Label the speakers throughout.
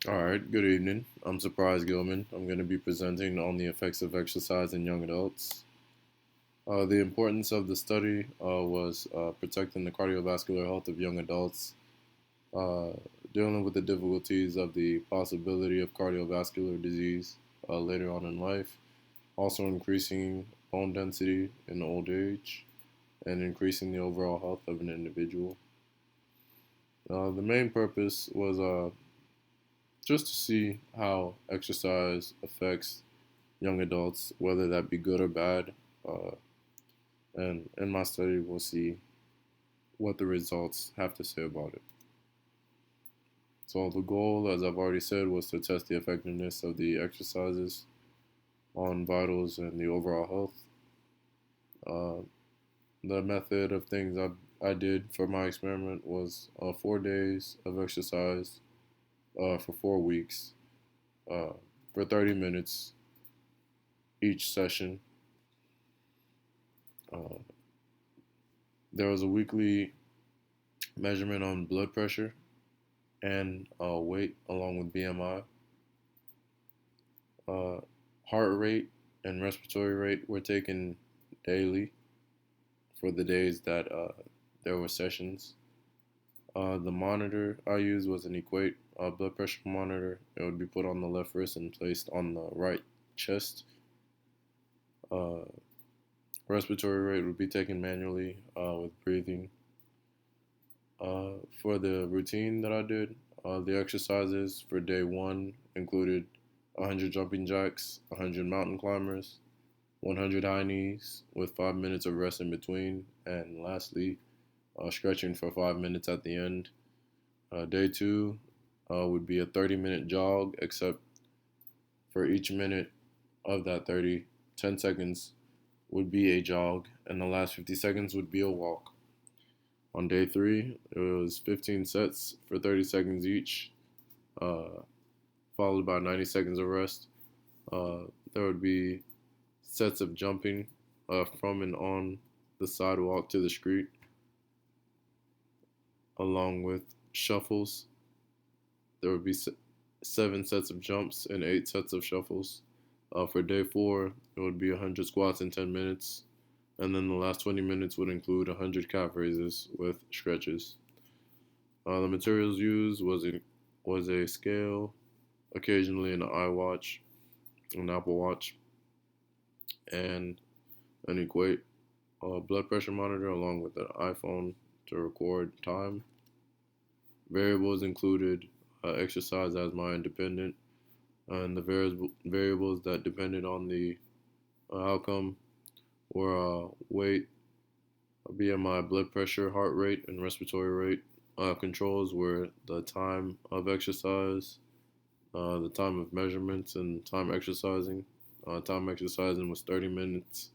Speaker 1: All right, good evening. I'm Surprise Gilman. I'm going to be presenting on the effects of exercise in young adults. The importance of the study was protecting the cardiovascular health of young adults, uh, dealing with the difficulties of the possibility of cardiovascular disease later on in life, also increasing bone density in old age, and increasing the overall health of an individual. The main purpose was just to see how exercise affects young adults, whether that be good or bad. Uh, and in my study, we'll see what the results have to say about it. So, the goal, as I've already said, was to test the effectiveness of the exercises on vitals and the overall health. Uh, the method of things I did for my experiment was 4 days of exercise for 4 weeks uh, for 30 minutes each session. Uh, there was a weekly measurement on blood pressure and weight along with BMI. Uh, Heart rate and respiratory rate were taken daily for the days that there were sessions. The monitor I used was an Equate blood pressure monitor. It would be put on the left wrist and placed on the right chest. Uh, Respiratory rate would be taken manually with breathing. For the routine that I did, the exercises for day one included 100 jumping jacks, 100 mountain climbers, 100 high knees with 5 minutes of rest in between, and lastly, stretching for 5 minutes at the end. Day two would be a 30-minute jog, except for each minute of that 30, 10 seconds would be a jog, and the last 50 seconds would be a walk. On day three, it was 15 sets for 30 seconds each, uh, followed by 90 seconds of rest. There would be sets of jumping from and on the sidewalk to the street, along with shuffles. There would be 7 sets of jumps and 8 sets of shuffles. For day four, it would be 100 squats in 10 minutes, and then the last 20 minutes would include 100 calf raises with stretches. The materials used was a scale, occasionally an iWatch, an Apple Watch, and an Equate blood pressure monitor along with an iPhone to record time. Variables included exercise as my independent, and the variables that depended on the outcome were weight, BMI, blood pressure, heart rate, and respiratory rate. Controls were the time of exercise, the time of measurements, and time exercising. Time exercising was 30 minutes.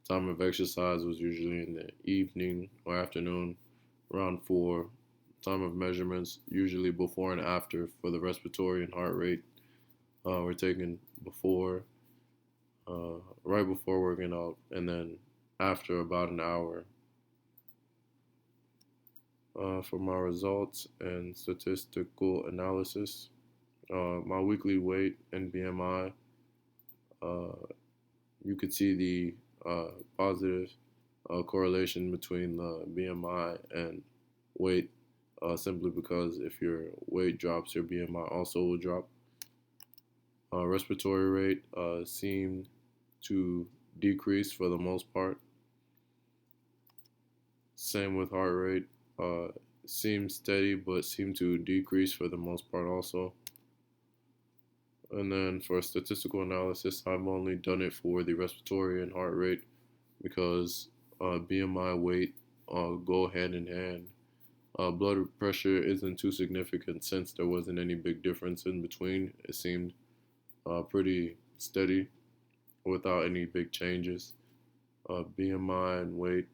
Speaker 1: Time of exercise was usually in the evening or afternoon, around 4. Time of measurements, usually before and after for the respiratory and heart rate, were taken before, right before working out, and then after about an hour. For my results and statistical analysis, my weekly weight and BMI, uh, you could see the positive correlation between the BMI and weight, simply because if your weight drops, your BMI also will drop. Respiratory rate seemed to decrease for the most part. Same with heart rate. Uh, Seemed steady, but seemed to decrease for the most part also. And then for statistical analysis, I've only done it for the respiratory and heart rate because BMI, weight go hand in hand. Blood pressure isn't too significant since there wasn't any big difference in between. It seemed pretty steady without any big changes. BMI and weight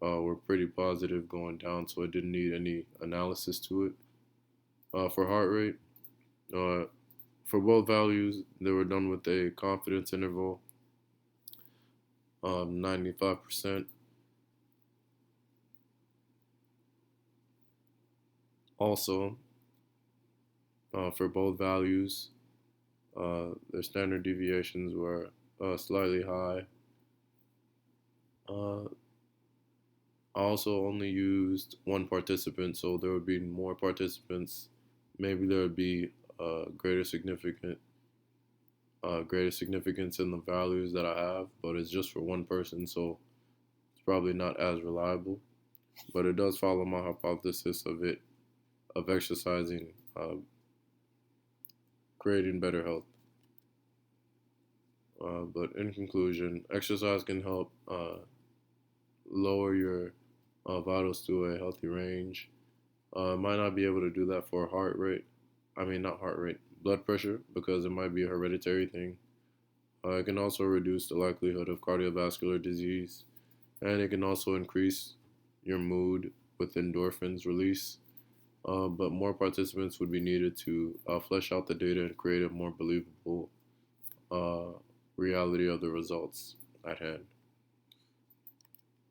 Speaker 1: were pretty positive going down, so I didn't need any analysis to it. For heart rate, uh, for both values, they were done with a confidence interval of 95%. Also, For both values, their standard deviations were slightly high. Uh, I also only used one participant, so there would be more participants. Maybe there would be greater significance in the values that I have, but it's just for one person, so it's probably not as reliable. But it does follow my hypothesis of exercising, creating better health. But in conclusion, exercise can help lower your vitals to a healthy range. Might not be able to do that for heart rate. I mean, not heart rate, blood pressure, because it might be a hereditary thing. It can also reduce the likelihood of cardiovascular disease, and it can also increase your mood with endorphins release. But more participants would be needed to flesh out the data and create a more believable uh, reality of the results at hand.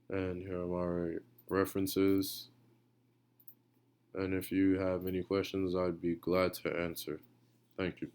Speaker 1: And here are my references. And if you have any questions, I'd be glad to answer. Thank you.